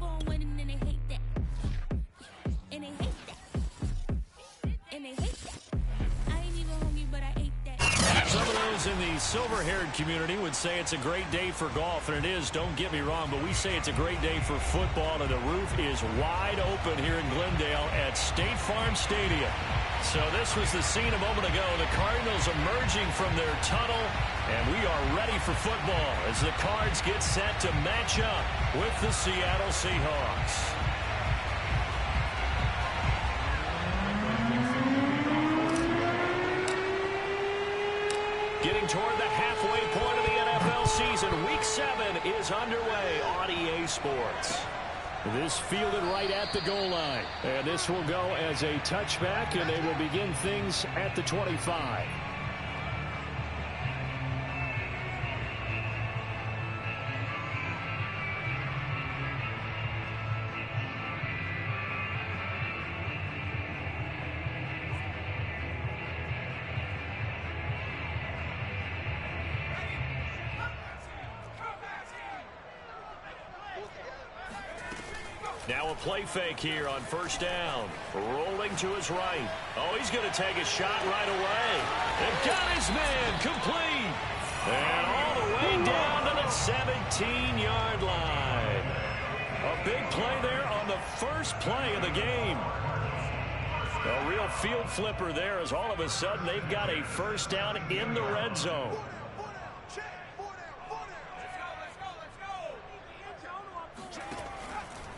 on winning and they hate that. And they hate that. And they hate that. I ain't even hungry, but I ate that. Some of those in the silver-haired community would say it's a great day for golf, and it is, don't get me wrong, but we say it's a great day for football, and the roof is wide open here in Glendale at State Farm Stadium. So this was the scene a moment ago. The Cardinals emerging from their tunnel, and we are ready for football as the Cards get set to match up with the Seattle Seahawks. Getting toward the halfway point of the NFL season, Week 7 is underway on EA Sports. This fielded right at the goal line. And this will go as a touchback, and they will begin things at the 25. Now a play fake here on first down. Rolling to his right. Oh, he's going to take a shot right away. They've got his man complete. And all the way down to the 17-yard line. A big play there on the first play of the game. A real field flipper there as all of a sudden they've got a first down in the red zone.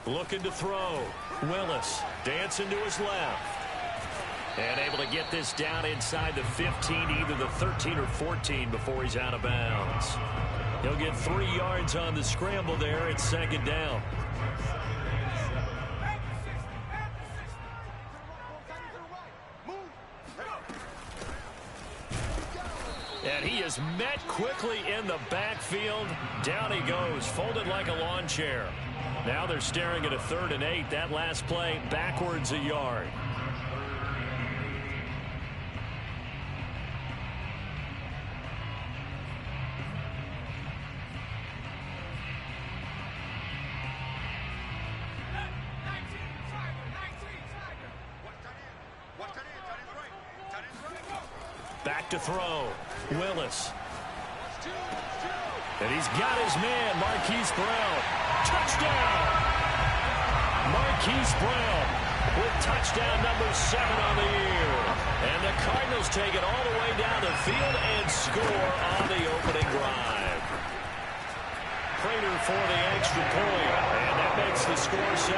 Looking to throw. Willis dancing to his left. And able to get this down inside the 15, either the 13 or 14 before he's out of bounds. He'll get 3 yards on the scramble there. It's second down. And he is met quickly in the backfield. Down he goes, folded like a lawn chair. Now they're staring at a 3rd and 8. That last play backwards a yard. Back to throw. Willis. And he's got his man, Marquise Brown. Touchdown! Marquise Brown with touchdown number 7 on the year. And the Cardinals take it all the way down the field and score on the opening drive. Prater for the extra point. And that makes the score 7-0.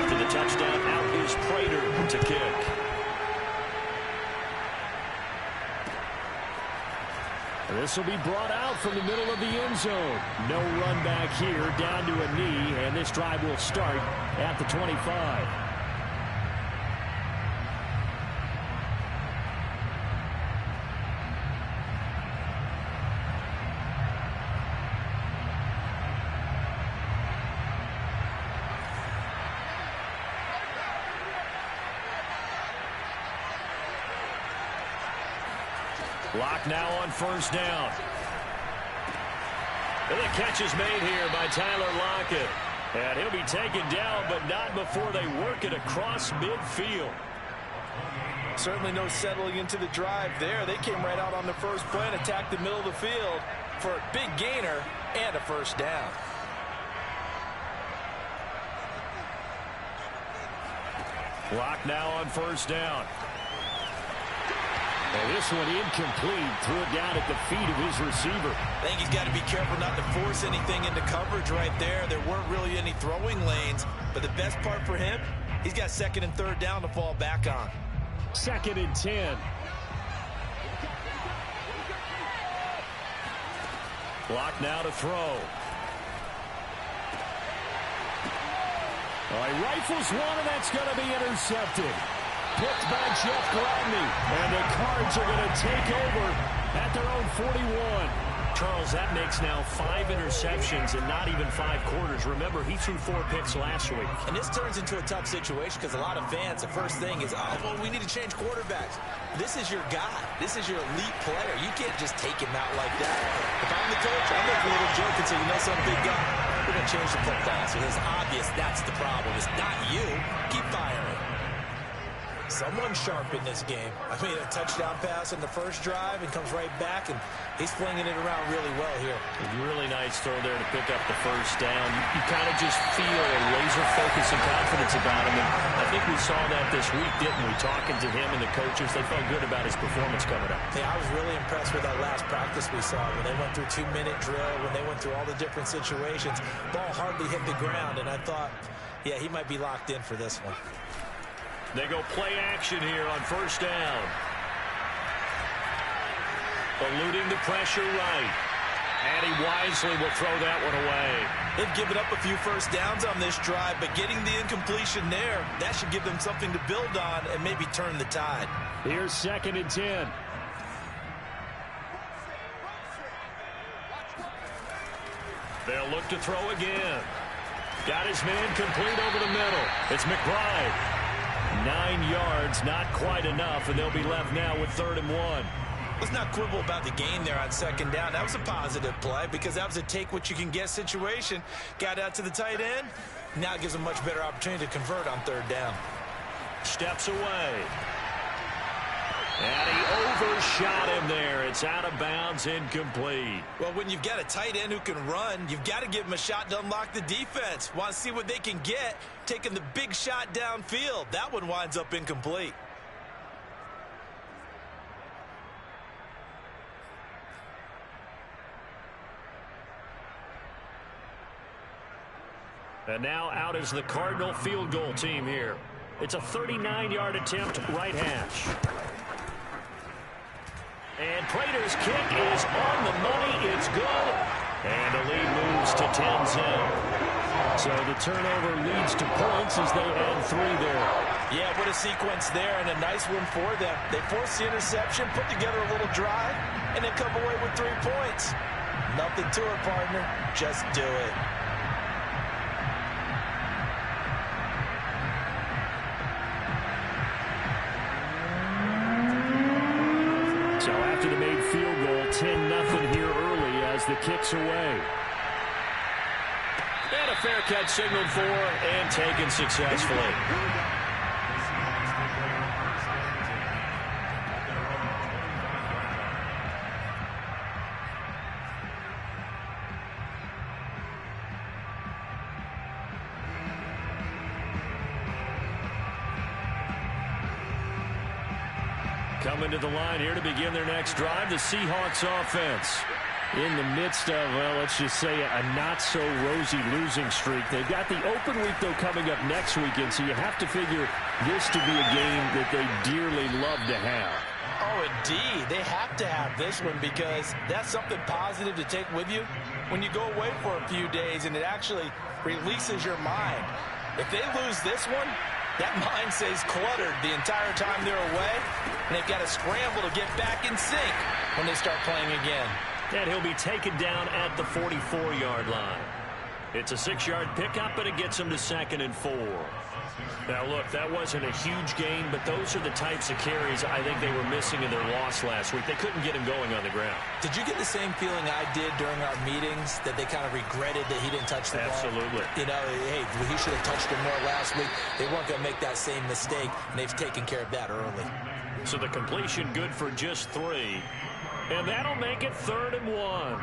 After the touchdown, out is Prater to kick. This will be brought out from the middle of the end zone. No run back here, down to a knee, and this drive will start at the 25. Lock now on first down. And the catch is made here by Tyler Lockett. And he'll be taken down, but not before they work it across midfield. Certainly no settling into the drive there. They came right out on the first play and attacked the middle of the field for a big gainer and a first down. Lock now on first down. And this one incomplete. Threw it down at the feet of his receiver. I think he's got to be careful not to force anything into coverage right there. There weren't really any throwing lanes. But the best part for him, he's got 2nd and 3rd down to fall back on. 2nd and 10. Lock now to throw. He rifles one, and that's going to be intercepted. Picked by Jeff Gladney. And the Cards are going to take over at their own 41. Charles, that makes now 5 interceptions in not even 5 quarters. Remember, he threw 4 picks last week. And this turns into a tough situation because a lot of fans, the first thing is, oh, well, we need to change quarterbacks. This is your guy. This is your elite player. You can't just take him out like that. If I'm the coach, I'm making a little joke and say, you know, some big guy, we're going to change the play call. So it's obvious that's the problem. It's not you. Keep firing. Someone sharp in this game. I mean, a touchdown pass in the first drive and comes right back, and he's flinging it around really well here. Really nice throw there to pick up the first down. You kind of just feel a laser focus and confidence about him, and I think we saw that this week, didn't we? Talking to him and the coaches, they felt good about his performance coming up. Yeah, I was really impressed with that last practice we saw when they went through 2-minute drill, when they went through all the different situations. Ball hardly hit the ground, and I thought, yeah, he might be locked in for this one. They go play action here on first down. Eluding the pressure right. And he wisely will throw that one away. They've given up a few first downs on this drive, but getting the incompletion there, that should give them something to build on and maybe turn the tide. Here's 2nd and 10. They'll look to throw again. Got his man complete over the middle. It's McBride. 9 yards, not quite enough, and they'll be left now with 3rd and 1. Let's not quibble about the gain there on 2nd down. That was a positive play because that was a take-what-you-can-get situation. Got out to the tight end. Now it gives them much better opportunity to convert on 3rd down. Steps away. And he overshot him there. It's out of bounds, incomplete. Well, when you've got a tight end who can run, you've got to give him a shot to unlock the defense. Want to see what they can get, taking the big shot downfield. That one winds up incomplete. And now out is the Cardinal field goal team here. It's a 39-yard attempt, right hash. And Prater's kick is on the money. It's good. And the lead moves to 10-0. So the turnover leads to points as they add 3 there. Yeah, what a sequence there, and a nice one for them. They force the interception, put together a little drive, and then come away with 3 points. Nothing to it, partner. Just do it. So after the made field goal, 10-0 here early as the kick's away. And a fair catch signaled for and taken successfully. Coming to the line here to begin their next drive, the Seahawks offense. In the midst of, well, let's just say a not-so-rosy losing streak. They've got the open week, though, coming up next weekend, so you have to figure this to be a game that they dearly love to have. Oh, indeed. They have to have this one because that's something positive to take with you when you go away for a few days, and it actually releases your mind. If they lose this one, that mind stays cluttered the entire time they're away, and they've got to scramble to get back in sync when they start playing again. And he'll be taken down at the 44-yard line. It's a 6-yard pickup, and it gets him to 2nd and 4. Now, look, that wasn't a huge gain, but those are the types of carries I think they were missing in their loss last week. They couldn't get him going on the ground. Did you get the same feeling I did during our meetings, that they kind of regretted that he didn't touch the ball? Absolutely. You know, hey, he should have touched him more last week. They weren't going to make that same mistake, and they've taken care of that early. So the completion good for just 3. And that'll make it 3rd and 1.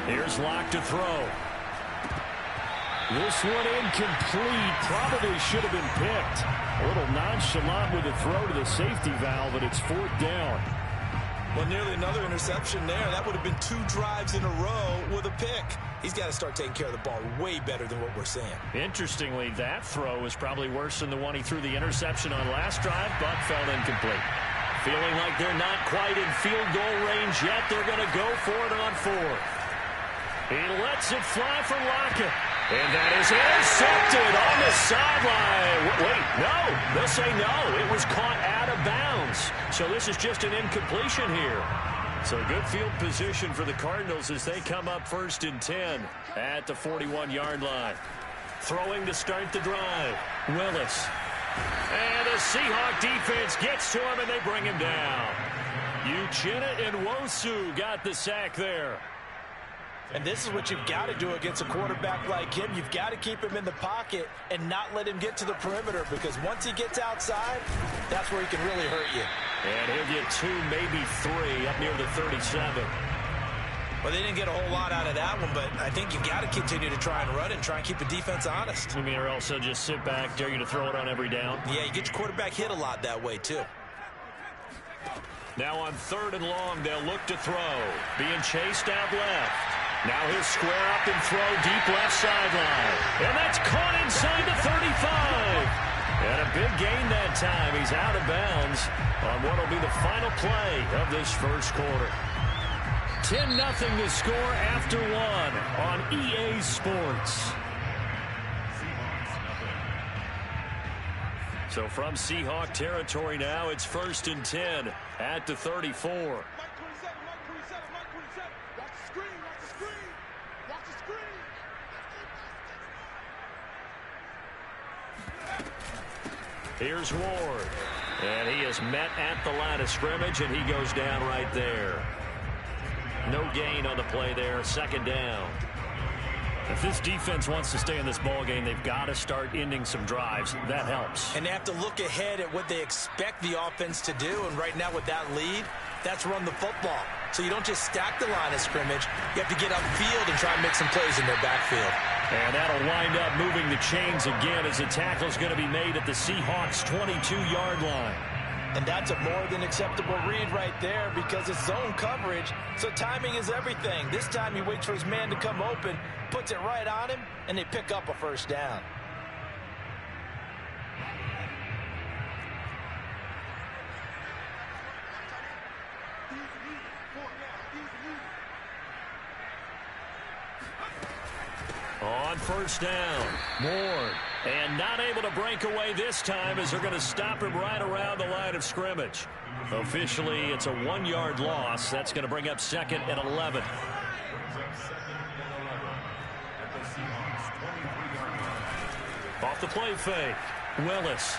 Here's Locke to throw. This one incomplete. Probably should have been picked. A little nonchalant with the throw to the safety valve, but it's 4th down. Well, nearly another interception there. That would have been 2 drives in a row with a pick. He's got to start taking care of the ball way better than what we're seeing. Interestingly, that throw is probably worse than the one he threw the interception on last drive, but fell incomplete. Feeling like they're not quite in field goal range yet. They're going to go for it on 4th. He lets it fly for Lockett. And that is intercepted on the sideline. Wait, no. They'll say no. It was caught out of bounds. So this is just an incompletion here. So good field position for the Cardinals as they come up 1st and 10 at the 41-yard line. Throwing to start the drive. Willis. And the Seahawk defense gets to him, and they bring him down. Uchenna and Nwosu got the sack there. And this is what you've got to do against a quarterback like him. You've got to keep him in the pocket and not let him get to the perimeter, because once he gets outside, that's where he can really hurt you. And he'll get 2, maybe 3 up near the 37. Well, they didn't get a whole lot out of that one, but I think you've got to continue to try and run and try and keep the defense honest. You mean, or else they'll just sit back, dare you to throw it on every down? Yeah, you get your quarterback hit a lot that way, too. Now on 3rd and long, they'll look to throw. Being chased out left. Now he'll square up and throw deep left sideline. And that's caught inside the 35. And a big gain that time. He's out of bounds on what will be the final play of this first quarter. 10-0 to score after 1 on EA Sports. So from Seahawk territory now, it's 1st and 10 at the 34. Here's Ward. And he is met at the line of scrimmage, and he goes down right there. No gain on the play there. 2nd down. If this defense wants to stay in this ball game, they've got to start ending some drives. That helps. And they have to look ahead at what they expect the offense to do. And right now with that lead, that's run the football. So you don't just stack the line of scrimmage. You have to get upfield and try and make some plays in their backfield. And that'll wind up moving the chains again as the tackle's going to be made at the Seahawks' 22-yard line. And that's a more than acceptable read right there, because it's zone coverage, so timing is everything. This time he waits for his man to come open, puts it right on him, and they pick up a 1st down. On 1st down, Ward. And not able to break away this time as they're going to stop him right around the line of scrimmage. Officially, it's a 1-yard loss. That's going to bring up 2nd and 11. Off the play fake, Willis.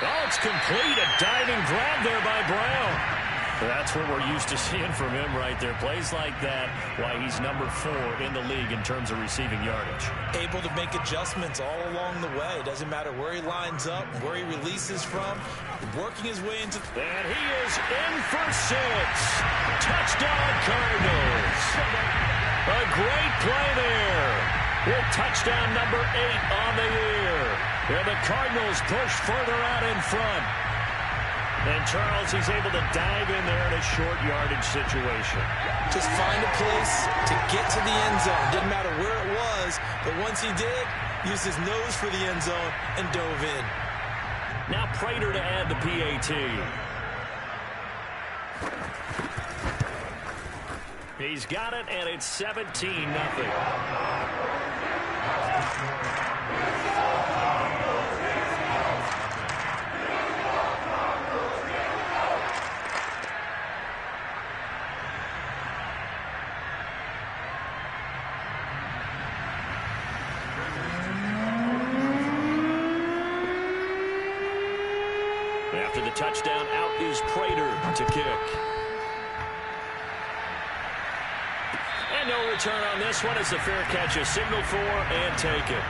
Oh, it's complete. A diving grab there by Brown. That's what we're used to seeing from him right there. Plays like that, why he's number 4 in the league in terms of receiving yardage. Able to make adjustments all along the way. Doesn't matter where he lines up, where he releases from, working his way into... And he is in for 6. Touchdown, Cardinals. A great play there. With touchdown number 8 on the year. And the Cardinals push further out in front. And Charles, he's able to dive in there in a short yardage situation. Just find a place to get to the end zone. Didn't matter where it was, but once he did, used his nose for the end zone and dove in. Now Prater to add the PAT. He's got it, and it's 17-0. After the touchdown, out is Prater to kick. And no return on this one. It's a fair catch, a signal for, and take it.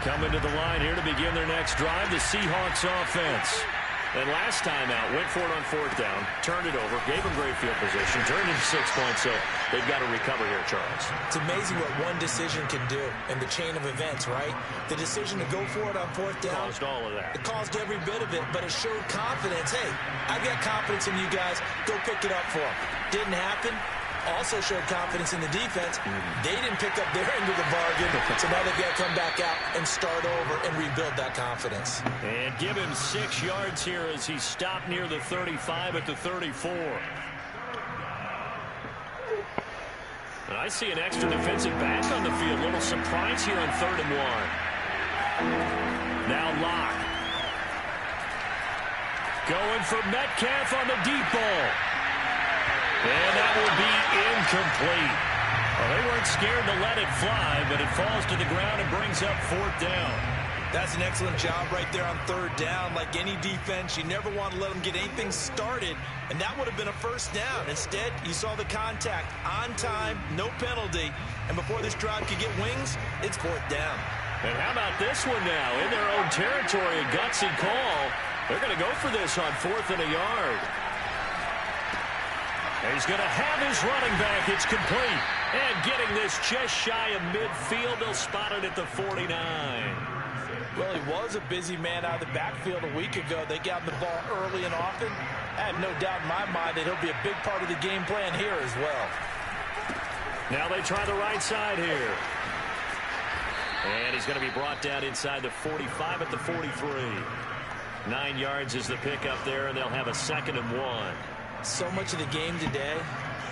Coming to the line here to begin their next drive, the Seahawks offense. And last time out, went for it on 4th down, turned it over, gave them great field position, turned into 6 points, so they've got to recover here, Charles. It's amazing what one decision can do in the chain of events, right? The decision to go for it on 4th down. Caused all of that. It caused every bit of it, but it showed confidence. Hey, I've got confidence in you guys. Go pick it up for them. Didn't happen. also showed confidence in the defense. They didn't pick up their end of the bargain, so now they've got to come back out and start over and rebuild that confidence. And give him 6 yards here as he stopped near the 35 at the 34. And I see an extra defensive back on the field. A little surprise here on 3rd and 1. Now Locke. Going for Metcalf on the deep ball. And that will be incomplete. Well, they weren't scared to let it fly, but it falls to the ground and brings up 4th down. That's an excellent job right there on 3rd down. Like any defense, you never want to let them get anything started, and that would have been a 1st down. Instead, you saw the contact on time, no penalty, and before this drive could get wings, it's 4th down. And how about this one now? In their own territory, a gutsy call. They're going to go for this on 4th and a yard. He's going to have his running back. It's complete. And getting this just shy of midfield. They'll spot it at the 49. Well, he was a busy man out of the backfield a week ago. They got him the ball early and often. I have no doubt in my mind that he'll be a big part of the game plan here as well. Now they try the right side here. And he's going to be brought down inside the 45 at the 43. 9 yards is the pickup there, and they'll have a 2nd and 1. So much of the game today,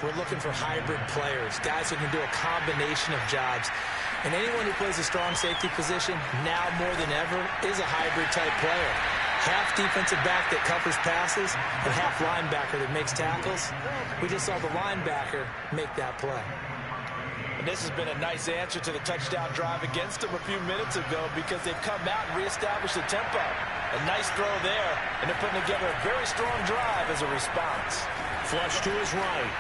we're looking for hybrid players, guys who can do a combination of jobs. And anyone who plays a strong safety position, now more than ever, is a hybrid-type player. Half defensive back that covers passes and half linebacker that makes tackles. We just saw the linebacker make that play. And this has been a nice answer to the touchdown drive against them a few minutes ago because they've come out and reestablished the tempo. A nice throw there, and they're putting together a very strong drive as a response. Flush to his right.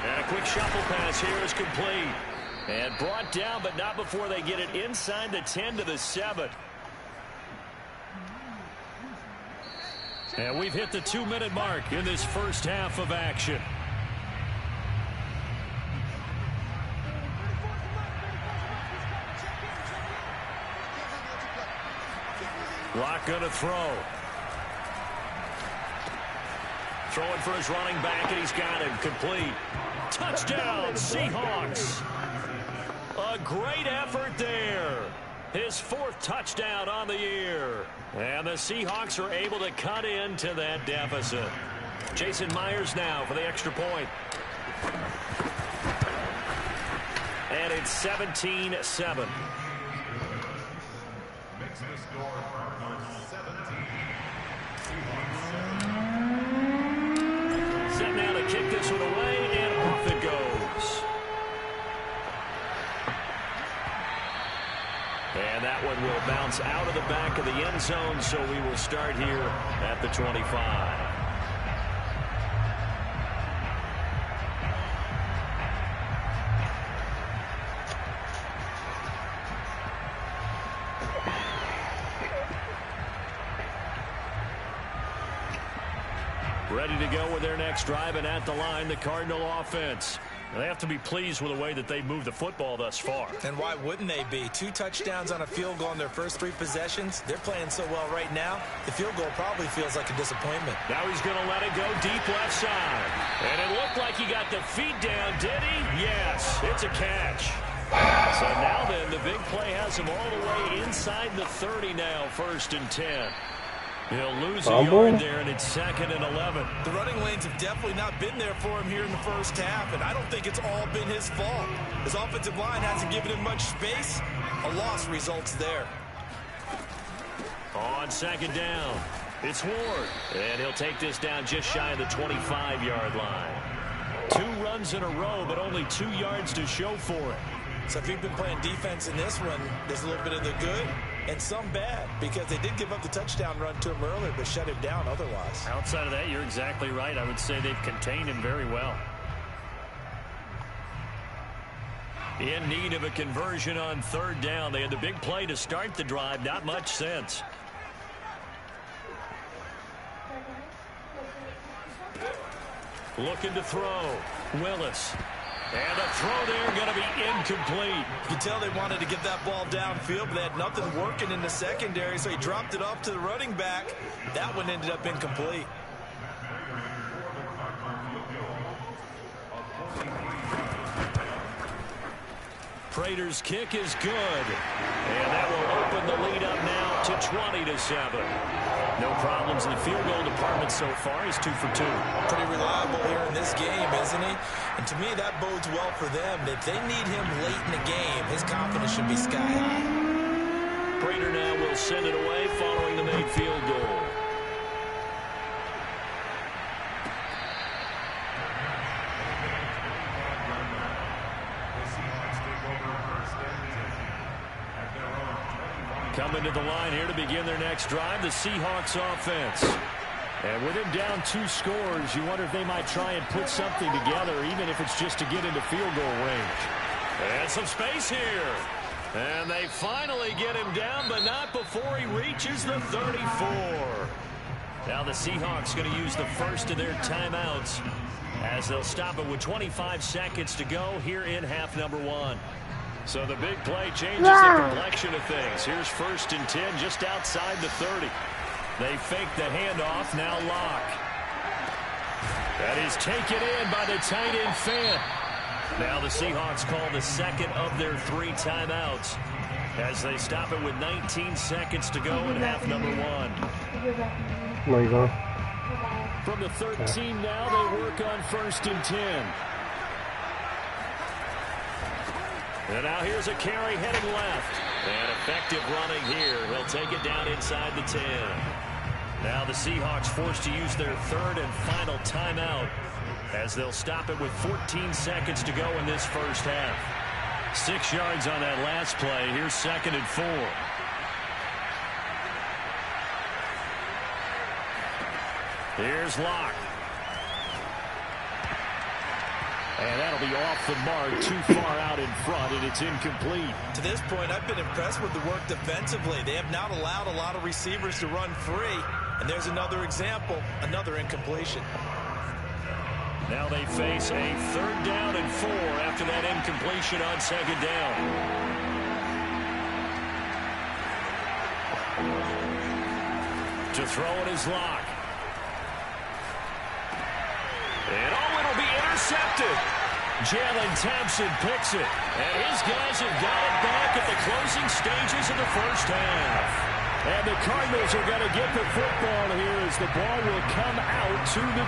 And a quick shuffle pass here is complete. And brought down, but not before they get it inside the 10 to the 7. And we've hit the 2-minute mark in this first half of action. Locke going to throw. Throwing for his running back, and he's got him complete. Touchdown, Seahawks. A great effort there. His 4th touchdown on the year. And the Seahawks are able to cut into that deficit. Jason Myers now for the extra point. And it's 17-7. Set now to kick this one away, and off it goes. And that one will bounce out of the back of the end zone, so we will start here at the 25. Ready to go with their next drive, and at the line, the Cardinal offense. They have to be pleased with the way that they've moved the football thus far. And why wouldn't they be? 2 touchdowns on a field goal in their first 3 possessions. They're playing so well right now, the field goal probably feels like a disappointment. Now he's going to let it go deep left side. And it looked like he got the feet down, did he? Yes, it's a catch. So now then, the big play has him all the way inside the 30 now, 1st and 10. He'll lose a yard there, and it's 2nd and 11. The running lanes have definitely not been there for him here in the first half, and I don't think it's all been his fault. His offensive line hasn't given him much space. A loss results there. On 2nd down, it's Ward, and he'll take this down just shy of the 25-yard line. 2 runs in a row, but only 2 yards to show for it. So if you've been playing defense in this one, there's a little bit of the good and some bad, because they did give up the touchdown run to him earlier, but shut him down otherwise. Outside of that, you're exactly right. I would say they've contained him very well. In need of a conversion on 3rd down. They had the big play to start the drive. Not much sense. Looking to throw. Willis. And the throw there going to be incomplete. You can tell they wanted to get that ball downfield, but they had nothing working in the secondary, so he dropped it off to the running back. That one ended up incomplete. Prater's kick is good. And that will open the lead up now to 20-7. No problems in the field goal department so far. He's 2 for 2. Pretty reliable here in this game, isn't he? And to me, that bodes well for them. If they need him late in the game, his confidence should be sky high. Prater now will send it away following the made field goal. Coming to the line here to begin their next drive, the Seahawks offense. And with him down 2 scores, you wonder if they might try and put something together, even if it's just to get into field goal range. And some space here. And they finally get him down, but not before he reaches the 34. Now the Seahawks going to use the first of their timeouts as they'll stop it with 25 seconds to go here in half number 1. So the big play changes the complexion of things. Here's 1st and 10 just outside the 30. They fake the handoff, now Locke. That is taken in by the tight end Fant. Now the Seahawks call the second of their 3 timeouts as they stop it with 19 seconds to go in half number 1. There you go. From the 13 now, they work on 1st and 10. And now here's a carry heading left. And effective running here. He'll take it down inside the 10. Now the Seahawks forced to use their 3rd and final timeout as they'll stop it with 14 seconds to go in this first half. 6 yards on that last play. Here's 2nd and 4. Here's Locke. And that'll be off the mark, too far out in front, and it's incomplete. To this point, I've been impressed with the work defensively. They have not allowed a lot of receivers to run free. And there's another example, another incompletion. Now they face a 3rd down and 4 after that incompletion on 2nd down. To throw it is Locke. And it'll be intercepted. Jalen Thompson picks it. And his guys have got it back at the closing stages of the first half. And the Cardinals are going to get the football here as the ball will come out to the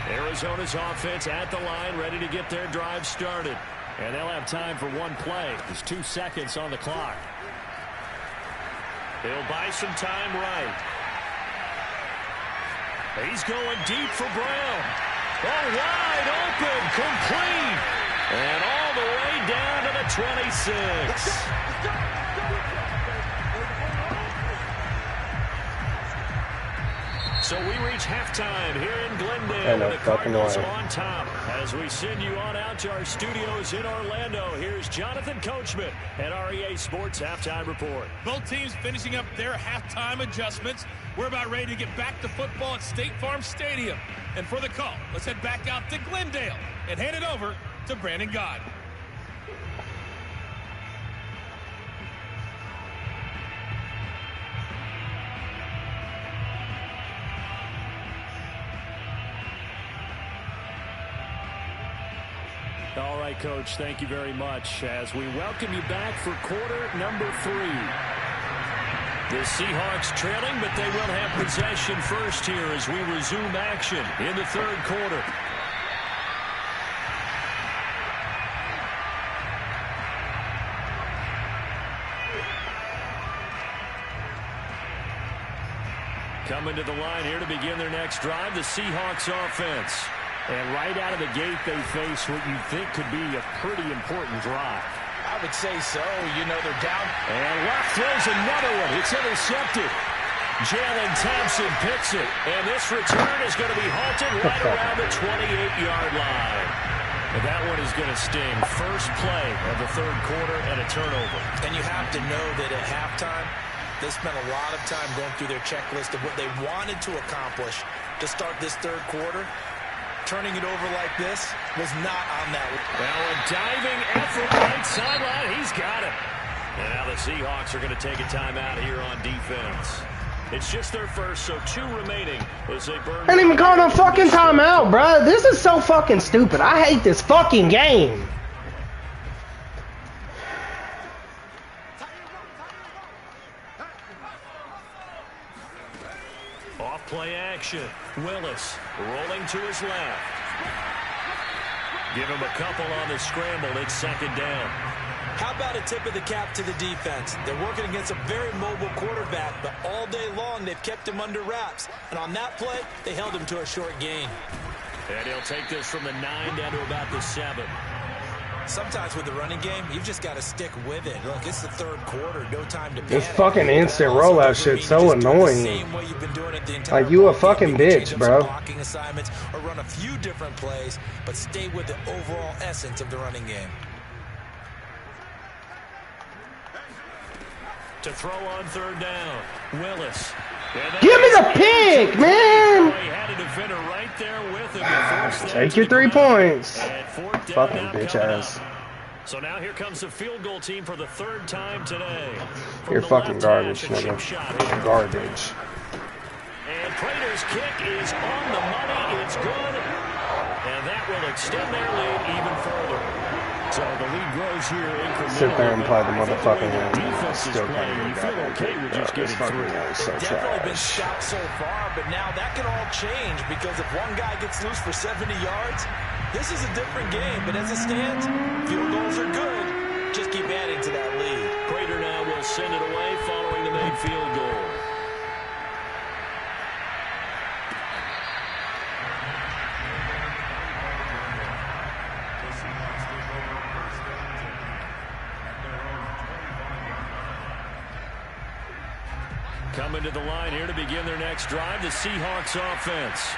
20. Arizona's offense at the line, ready to get their drive started. And they'll have time for 1 play. There's 2 seconds on the clock. They'll buy some time right. He's going deep for Brown. Oh, wide open, complete. And all the way down to the 26. So we reach halftime here in Glendale with the Cardinals on top. As we send you on out to our studios in Orlando, here's Jonathan Coachman at REA Sports Halftime Report. Both teams finishing up their halftime adjustments. We're about ready to get back to football at State Farm Stadium. And for the call, let's head back out to Glendale and hand it over to Brandon God. All right, Coach, thank you very much as we welcome you back for quarter number 3. The Seahawks trailing, but they will have possession first here as we resume action in the 3rd quarter. Coming to the line here to begin their next drive, the Seahawks offense. And right out of the gate, they face what you think could be a pretty important drive. I would say so. You know, they're down. And Locke throws another one. It's intercepted. Jalen Thompson picks it. And this return is going to be halted right around the 28-yard line. And that one is going to sting. First play of the 3rd quarter and a turnover. And you have to know that at halftime, they spent a lot of time going through their checklist of what they wanted to accomplish to start this 3rd quarter. Turning it over like this was not on that. Now a diving effort right sideline. He's got it. And now the Seahawks are going to take a timeout here on defense. It's just their first, so 2 remaining as they burn. I ain't even calling no fucking timeout, bro. This is is so fucking stupid. I hate this fucking game. Off play action. Willis rolling to his left. Give him a couple on the scramble. It's second down. How about a tip of the cap to the defense? They're working against a very mobile quarterback, but all day long they've kept him under wraps. And on that play, they held him to a short gain. And he'll take this from the 9 down to about the 7. Sometimes with the running game, you've just got to stick with it. Look, it's the third quarter, no time to panic. This fucking instant rollout shit's so annoying. Like, you a fucking bitch, bro. Blocking assignments or run a few different plays, but stay with the overall essence of the running game. To throw on third down, Willis. Give me the pick, man! He had a defender right there with him to force Take your 3 points. Fucking bitch ass. So now here comes the field goal team for the third time today. You're fucking garbage, nigga. Garbage. And Prater's kick is on the money. It's good. And that will extend their lead even further. So the lead grows here incrementally. Sit there and play the motherfucking game. Still playing. You feel okay with just getting through. So Definitely been trash. stopped so far, but now that can all change because if one guy gets loose for 70 yards, this is a different game. But as it stands, field goals are good. Just keep adding to that lead. Prater now will send it away following the made field goal. Coming to the line here to begin their next drive, the Seahawks offense.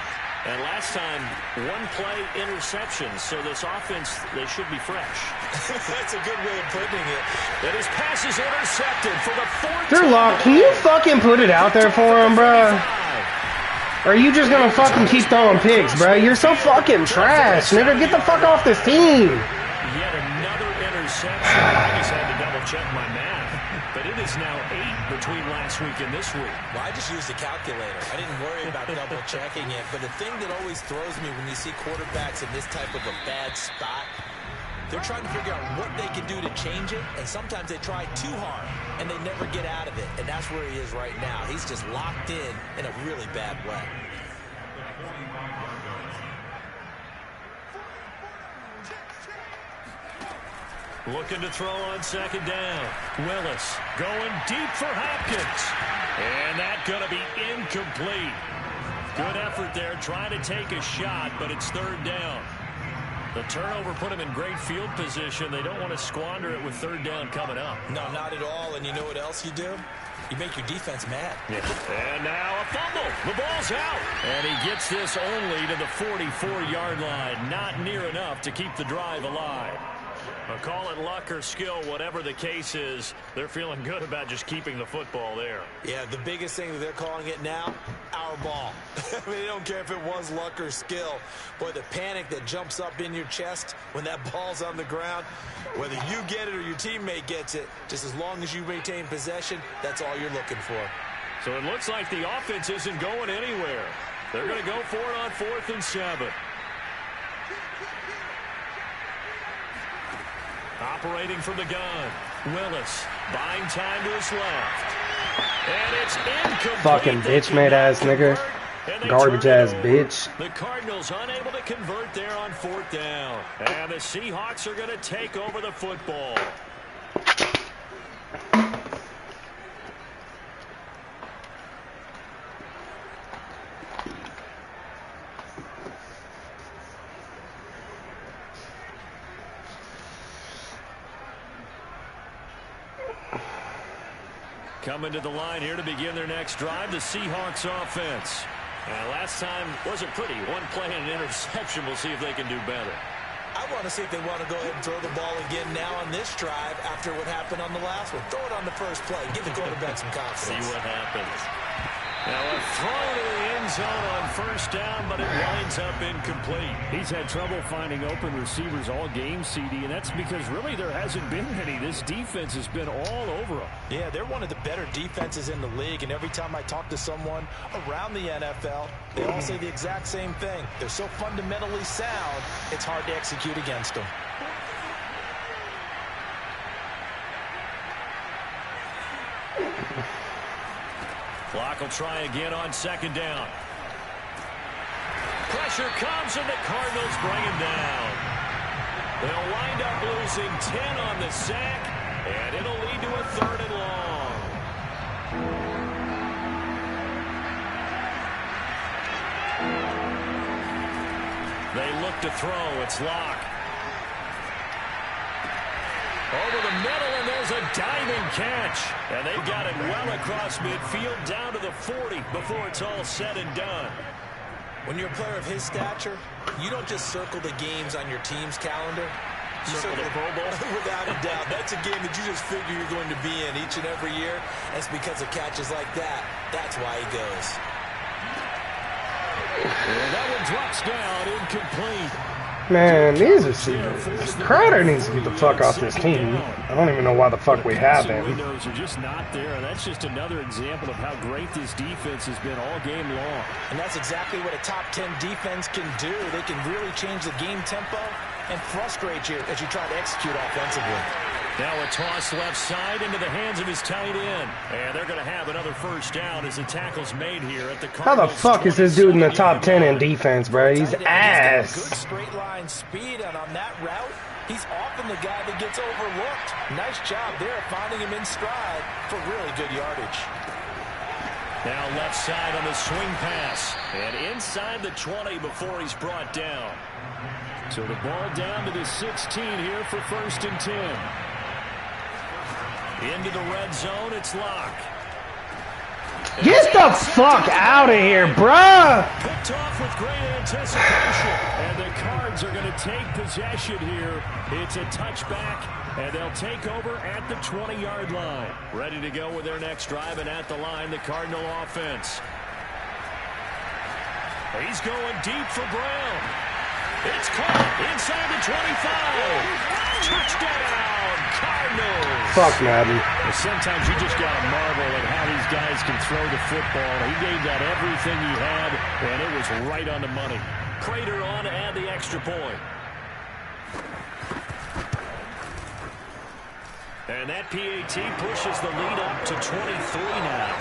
And last time, one play interceptions, so this offense, they should be fresh. That's a good way of putting it. And his pass is intercepted for the 4th They're locked. Can you fucking put it out there for him, bro? Or are you just gonna fucking keep throwing picks, bro? You're so fucking trash, nigga. Get the fuck off this team. Yet another interception. I just had to double check my math. But it is now 8 between last week and this week. Well, I just used a calculator. I didn't worry about double checking it. But the thing that always throws me when you see quarterbacks in this type of a bad spot, they're trying to figure out what they can do to change it. And sometimes they try too hard, and they never get out of it. And that's where he is right now. He's just locked in a really bad way. Looking to throw on second down. Willis going deep for Hopkins. And that's going to be incomplete. Good effort there, trying to take a shot, but it's third down. The turnover put him in great field position. They don't want to squander it with third down coming up. No, not at all. And you know what else you do? You make your defense mad. Yeah. And now a fumble. The ball's out. And he gets this only to the 44-yard line. Not near enough to keep the drive alive. Call it luck or skill, whatever the case is, they're feeling good about just keeping the football there. Yeah, the biggest thing that they're calling it now, our ball. I mean, they don't care if it was luck or skill. Boy, the panic that jumps up in your chest when that ball's on the ground, whether you get it or your teammate gets it, just as long as you maintain possession, that's all you're looking for. So it looks like the offense isn't going anywhere. They're going to go for it on 4th and 7. Operating from the gun, Willis buying time to his left. And it's incomplete. Fucking bitch-made ass nigga. Garbage ass bitch. The Cardinals unable to convert there on 4th down. And the Seahawks are going to take over the football. Coming to the line here to begin their next drive, the Seahawks offense. Last time wasn't pretty. One play and an interception. We'll see if they can do better. I want to see if they want to go ahead and throw the ball again now on this drive after what happened on the last one. Throw it on the first play. Give the quarterback some confidence. See what happens. Now a throw to the end end zone on first down, but it winds up incomplete. He's had trouble finding open receivers all game, CD, and that's because really there hasn't been any. This defense has been all over them. Yeah, they're one of the better defenses in the league, and every time I talk to someone around the NFL, they all say the exact same thing. They're so fundamentally sound, it's hard to execute against them. Clock will try again on second down. Pressure comes, and the Cardinals bring him down. They'll wind up losing 10 on the sack, and it'll lead to a 3rd and long. They look to throw. It's Locke. Over the middle, and there's a diving catch. And they've got it well across midfield down to the 40 before it's all said and done. When you're a player of his stature, you don't just circle the games on your team's calendar. You Circle the Pro Bowl? Without a doubt. That's a game that you just figure you're going to be in each and every year. And it's because of catches like that. That's why he goes. And that one drops down incomplete. Man, these receivers. Crowder needs to get the fuck off this team. I don't even know why the fuck we have him. Windows are just not there, and that's just another example of how great this defense has been all game long. And that's exactly what a top 10 defense can do. They can really change the game tempo and frustrate you as you try to execute offensively. Now a toss left side into the hands of his tight end. And they're going to have another first down as the tackle's made here at the How Cardinals. the fuck is this dude in the top 10 in defense, bro? He's ass. Good straight line speed, and on that route, he's often the guy that gets overlooked. Nice job there finding him in stride for really good yardage. Now left side on the swing pass. And inside the 20 before he's brought down. So the ball down to the 16 here for 1st and 10. Into the red zone, it's Locke. Get the fuck out of here, bruh! Picked off with great anticipation. And the Cards are going to take possession here. It's a touchback, and they'll take over at the 20-yard line. Ready to go with their next drive, and at the line, the Cardinal offense. He's going deep for Brown. It's caught inside the 25. Touchdown, Cardinals. Fuck Madden. Sometimes you just got to marvel at how these guys can throw the football. He gave that everything he had, and it was right on the money. Prater on to add the extra point. And that PAT pushes the lead up to 23 now.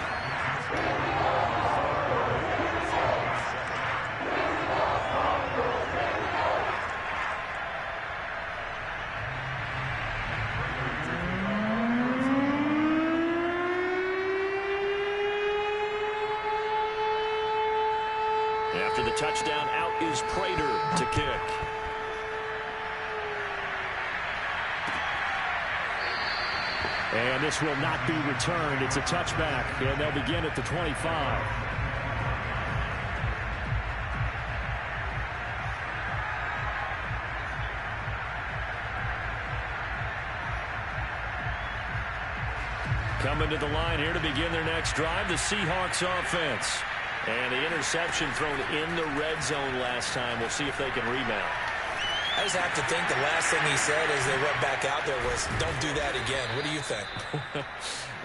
After the touchdown, out is Prater to kick. And this will not be returned. It's a touchback, and they'll begin at the 25. Coming to the line here to begin their next drive, the Seahawks offense. And the interception thrown in the red zone last time. We'll see if they can rebound. I just have to think the last thing he said as they went back out there was, don't do that again. What do you think?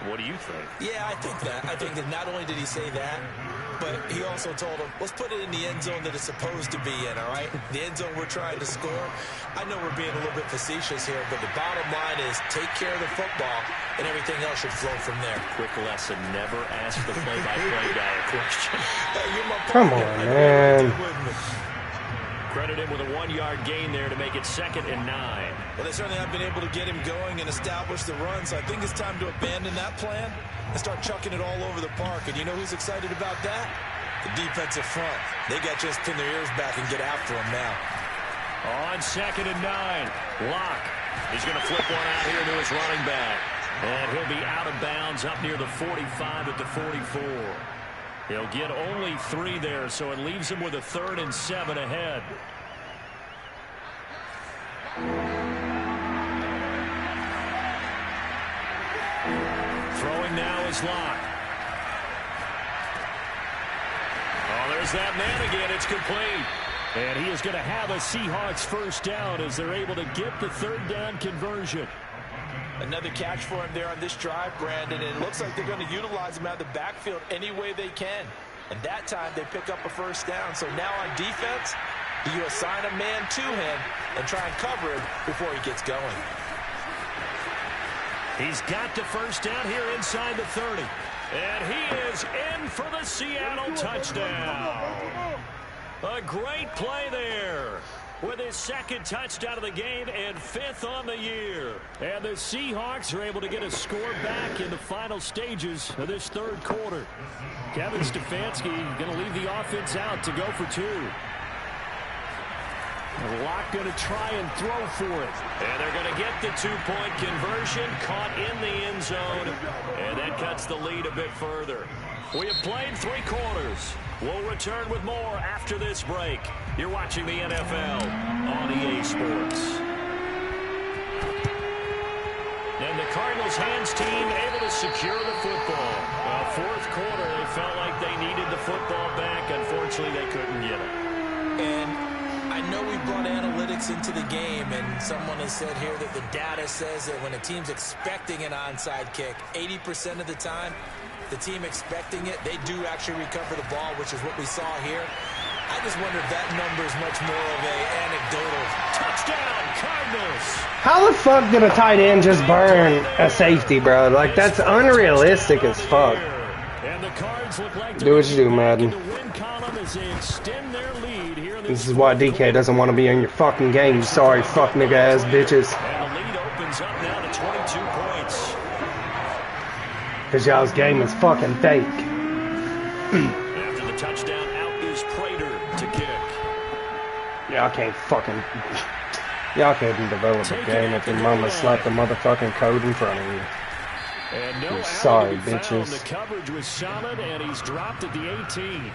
What do you think? Yeah, I think that. I think that not only did he say that, but he also told him, let's put it in the end zone that it's supposed to be in, all right? The end zone we're trying to score. I know we're being a little bit facetious here, but the bottom line is take care of the football, and everything else should flow from there. Quick lesson, never ask the play-by-play guy a question. Hey, you're my Come partner. on, I know you're man. with me. Credit him with a 1-yard gain there to make it 2nd and 9. Well, they certainly have been able to get him going and establish the run, so I think it's time to abandon that plan and start chucking it all over the park. And you know who's excited about that? The defensive front. They got just pin their ears back and get after him now. On 2nd and 9, Locke. He's going to flip one out here to his running back. And he'll be out of bounds up near the 45 at the 44. He'll get only 3 there, so it leaves him with a 3rd and 7 ahead. Throwing now is Locke. Oh, has that man again. It's complete. And he is going to have a Seahawks first down as they're able to get the third down conversion. Another catch for him there on this drive, Brandon, and it looks like they're going to utilize him out of the backfield any way they can. And that time they pick up a first down. So now on defense, you assign a man to him and try and cover him before he gets going. He's got the first down here inside the 30. And he is in for the Seattle touchdown. A great play there with his second touchdown of the game and 5th on the year. And the Seahawks are able to get a score back in the final stages of this third quarter. Kevin Stefanski going to leave the offense out to go for 2. Locke going to try and throw for it. And they're going to get the 2-point conversion, caught in the end zone, and that cuts the lead a bit further. We have played 3 quarters. We'll return with more after this break. You're watching the NFL on EA Sports. And the Cardinals hands team able to secure the football. Well, fourth quarter, they felt like they needed the football back. Unfortunately, they couldn't get it. And I know we brought analytics into the game, and someone has said here that the data says that when a team's expecting an onside kick, 80% of the time, the team expecting it, they do actually recover the ball, which is what we saw here. I just wonder if that number is much more of a anecdotal. Touchdown, Cardinals! How the fuck did a tight end just burn a safety, bro? Like, that's unrealistic as fuck. And the Cards look like Do what you do, Madden. This is why DK doesn't want to be in your fucking game, you sorry fuck nigga ass bitches. And the lead opens up now to 22 points. Cause y'all's game is fucking fake. After the touchdown, out is Prater to kick. Y'all can't fucking... Y'all can't develop a game if your mama slapped the motherfucking code in front of you. And no You're sorry, found. bitches. The coverage was solid, and he's dropped at the 18.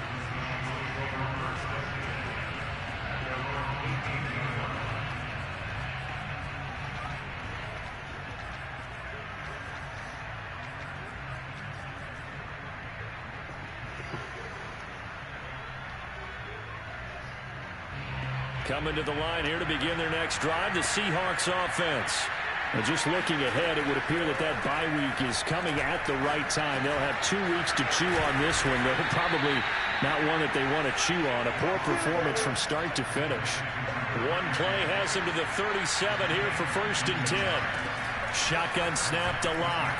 Coming to the line here to begin their next drive, the Seahawks offense. And just looking ahead, it would appear that that bye week is coming at the right time. They'll have 2 weeks to chew on this one. They're probably not one that they want to chew on. A poor performance from start to finish. One play has him to the 37 here for 1st and 10. Shotgun snap to Locke.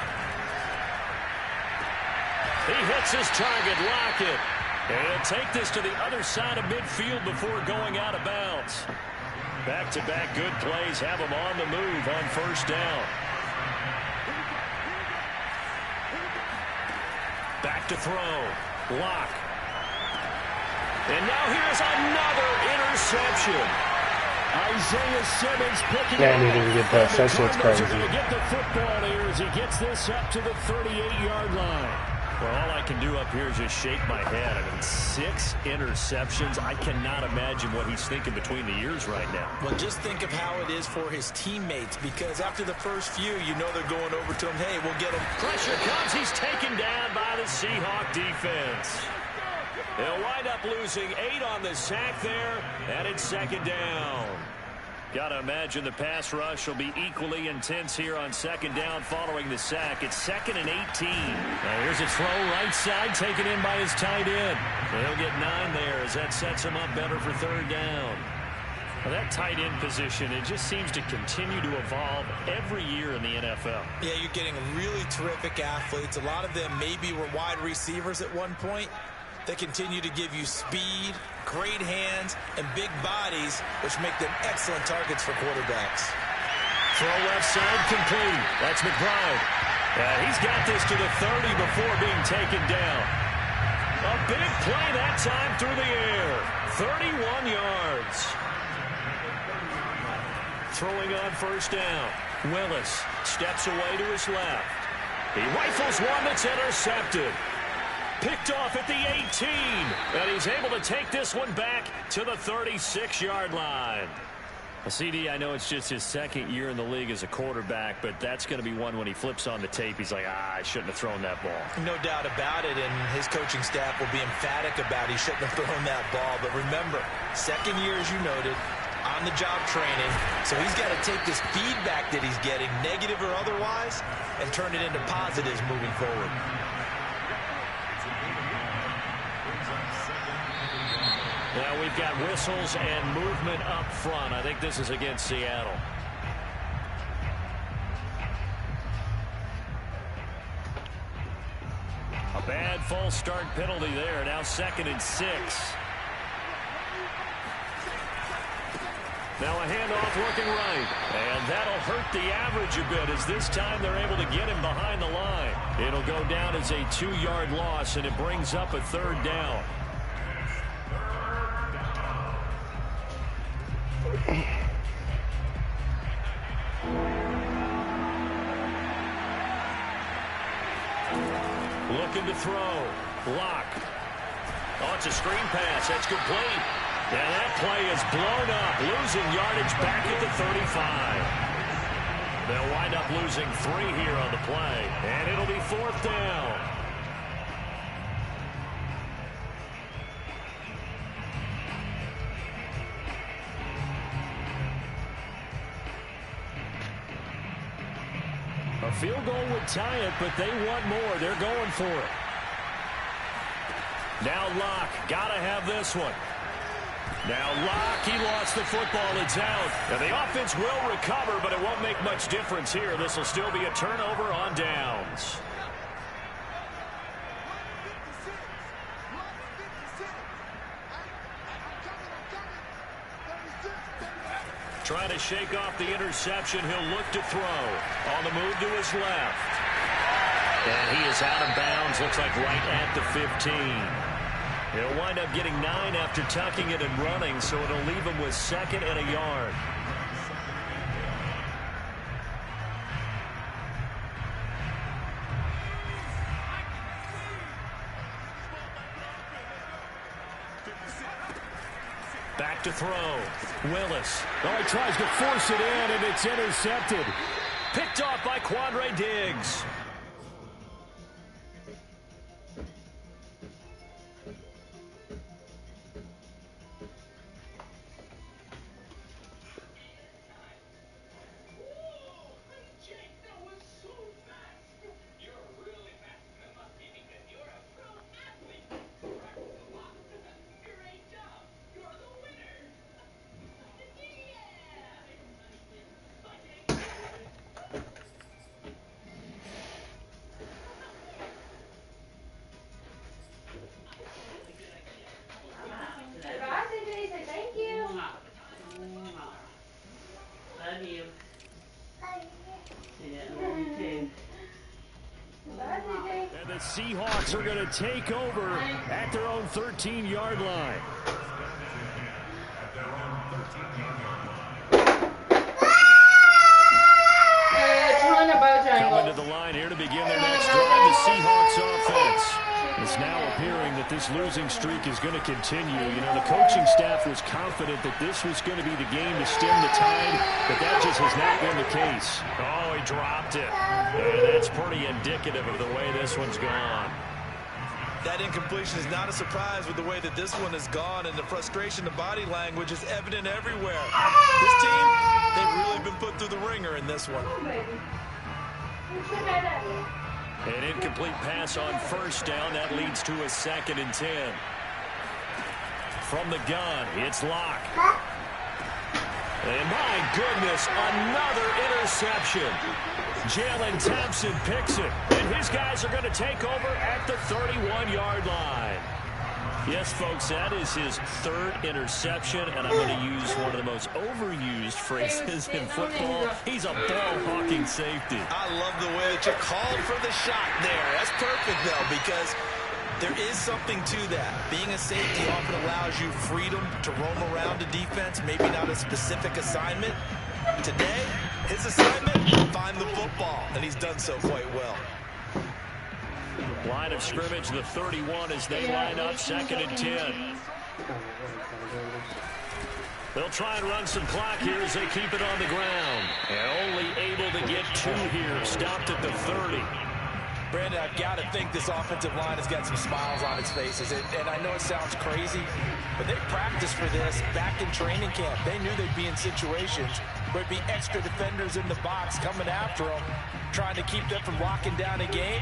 He hits his target, Lockett. And he'll take this to the other side of midfield before going out of bounds. Back-to-back good plays have him on the move on 1st down. Back to throw. Locke. And now here's another interception. Isaiah Simmons picking Yeah, I it need to get past that. Shit's crazy. Going to get the football here as he gets this up to the 38-yard line. Well, all I can do up here is just shake my head. I mean, 6 interceptions. I cannot imagine what he's thinking between the ears right now. Well, just think of how it is for his teammates, because after the first few, you know they're going over to him. Hey, we'll get him. Pressure comes. He's taken down by the Seahawk defense. They'll wind up losing 8 on the sack there, and it's 2nd down. Got to imagine the pass rush will be equally intense here on 2nd down following the sack. It's 2nd and 18. Now here's a throw right side taken in by his tight end. They'll get 9 there as that sets him up better for 3rd down. Well, that tight end position, it just seems to continue to evolve every year in the NFL. Yeah, you're getting really terrific athletes. A lot of them maybe were wide receivers at one point. They continue to give you speed, great hands, and big bodies, which make them excellent targets for quarterbacks. Throw left side complete. That's McBride. He's got this to the 30 before being taken down. A big play that time through the air. 31 yards. Throwing on 1st down. Willis steps away to his left. He rifles one that's intercepted. Picked off at the 18. And he's able to take this one back to the 36-yard line. CD, I know it's just his second year in the league as a quarterback, but that's going to be one when he flips on the tape. He's like, I shouldn't have thrown that ball. No doubt about it, and his coaching staff will be emphatic about he shouldn't have thrown that ball. But remember, second year, as you noted, on-the-job training. So he's got to take this feedback that he's getting, negative or otherwise, and turn it into positives moving forward. Now we've got whistles and movement up front. I think this is against Seattle. A bad false start penalty there. Now 2nd and 6. Now a handoff looking right. And that'll hurt the average a bit as this time they're able to get him behind the line. It'll go down as a 2-yard loss, and it brings up a 3rd down. Looking to throw. Lock. Oh, it's a screen pass. That's complete. And that play is blown up. Losing yardage back at the 35. They'll wind up losing 3 here on the play. And it'll be 4th down. A field goal would tie it, but they want more. They're going for it. Now Locke. Got to have this one. Now Locke, he lost the football. It's out. And the offense will recover, but it won't make much difference here. This will still be a turnover on downs. Trying to shake off the interception. He'll look to throw. On the move to his left. And he is out of bounds. Looks like right at the 15. He'll wind up getting 9 after tucking it and running, so it'll leave him with 2nd and a yard. Back to throw. Willis. Oh, he tries to force it in, and it's intercepted. Picked off by Quandre Diggs. Seahawks are going to take over at their own 13-yard line. Coming to the line here to begin their next drive, the Seahawks offense. It's now appearing that this losing streak is going to continue. You know, the coaching staff was confident that this was going to be the game to stem the tide, but that just has not been the case. Oh, he dropped it. And that's pretty indicative of the way this one's gone. That incompletion is not a surprise with the way that this one has gone, and the frustration, the body language is evident everywhere. This team, they've really been put through the ringer in this one. An incomplete pass on 1st down. That leads to a 2nd and 10. From the gun, it's Locke. And my goodness, another interception. Jalen Thompson picks it, and his guys are going to take over at the 31-yard line. Yes, folks, that is his 3rd interception, and I'm going to use one of the most overused phrases in football. He's a ball-hawking safety. I love the way that you called for the shot there. That's perfect, though, because there is something to that. Being a safety often allows you freedom to roam around the defense, maybe not a specific assignment. Today, his assignment, find the football, and he's done so quite well. Line of scrimmage, the 31 as they line up, 2nd and 10. They'll try and run some clock here as they keep it on the ground. And only able to get 2 here. Stopped at the 30. Brandon, I've got to think this offensive line has got some smiles on its faces. And I know it sounds crazy, but they practiced for this back in training camp. They knew they'd be in situations where there'd be extra defenders in the box coming after them, trying to keep them from locking down a game.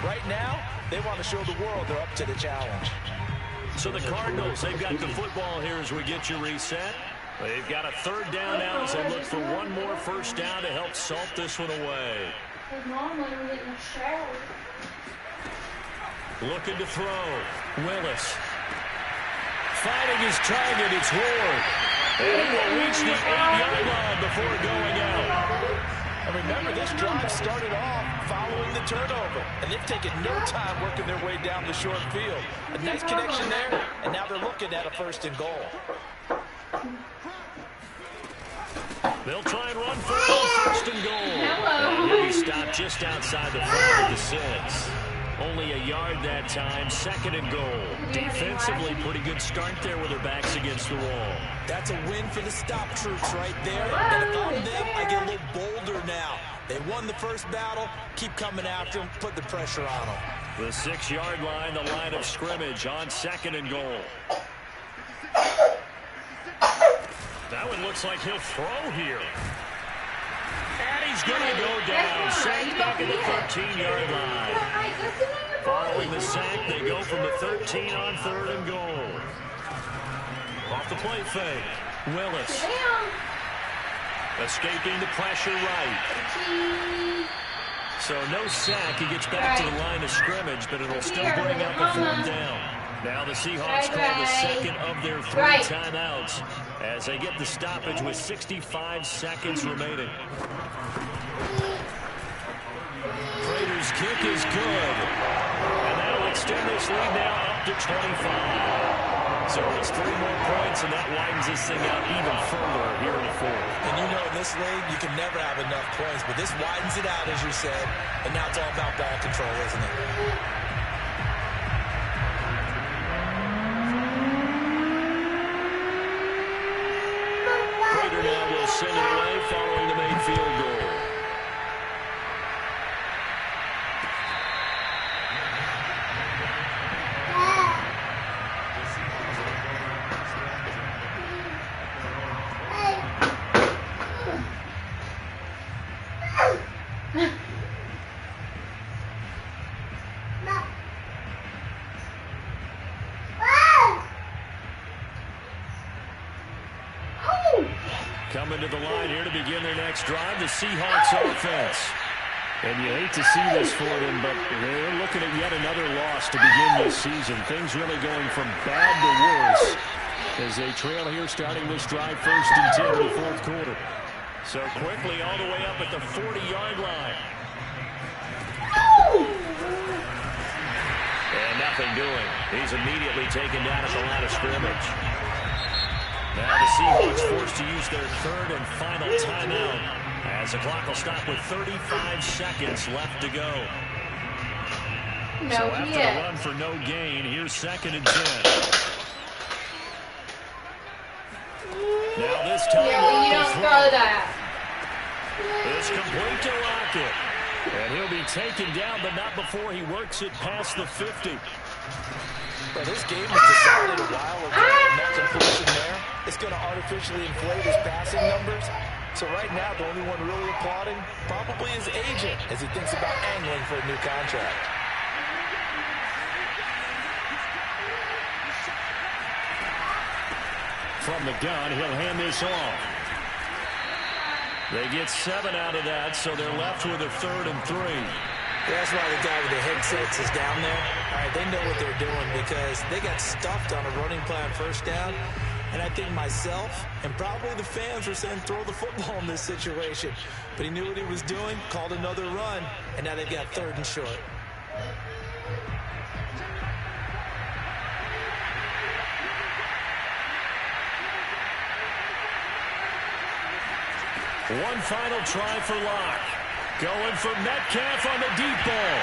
Right now, they want to show the world they're up to the challenge. So the Cardinals, they've got the football here as we get you reset. They've got a 3rd down now as they look for one more first down to help salt this one away. Looking to throw. Willis. Fighting his target. It's Ward. And he will reach the 8-yard line before going out. And remember, this drive started off following the turnover. And they've taken no time working their way down the short field. A nice connection there. And now they're looking at a 1st and goal. They'll try and run for it on 1st and goal. And he'll be stopped just outside the 5 of the 6. Only a yard that time. 2nd and goal. Defensively, pretty good start there with their backs against the wall. That's a win for the stop troops right there. And if I'm them, I get a little bolder now. They won the first battle. Keep coming after them. Put the pressure on them. The 6-yard line, the line of scrimmage on 2nd and goal. That one looks like he'll throw here. And he's going to go down. Sacked back at the 13-yard line. Following the sack, they go from the 13 on 3rd and goal. Off the play fake. Willis. Escaping the pressure right. So no sack. He gets back to the line of scrimmage, but it'll still bring up a 4th down. Now the Seahawks call the 2nd of their 3 timeouts as they get the stoppage with 65 seconds remaining. Prater's kick is good. And that'll extend this lead now up to 25. So it's 3 more points, and that widens this thing out even further here in the 4th. And you know in this league, you can never have enough points, but this widens it out, as you said, and now it's all about ball control, isn't it? Prater now will send it away following the made field goal. Coming to the line here to begin their next drive, the Seahawks offense. And you hate to see this for them, but they're looking at yet another loss to begin this season. Things really going from bad to worse as they trail here starting this drive 1st and 10 in the 4th quarter. So quickly all the way up at the 40-yard line. And nothing doing. He's immediately taken down at the line of scrimmage. Now the Seahawks forced to use their 3rd and final timeout as the clock will stop with 35 seconds left to go. So after the run for no gain, here's 2nd and 10. Now this time, you don't throw that. It's complete to Lockett. And he'll be taken down, but not before he works it past the 50. But this game was decided a while ago, and that completion there, it's going to artificially inflate his passing numbers. So right now, the only one really applauding probably his agent as he thinks about angling for a new contract. From the gun, he'll hand this off. They get 7 out of that, so they're left with a 3rd and 3. That's why the guy with the headsets is down there. All right, they know what they're doing because they got stuffed on a running play on 1st down. And I think myself and probably the fans were saying throw the football in this situation. But he knew what he was doing, called another run, and now they've got 3rd and short. One final try for Locke. Going for Metcalf on the deep ball.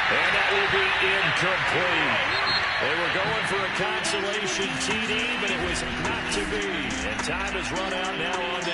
And that will be incomplete. They were going for a consolation TD, but it was not to be. And time has run out now on this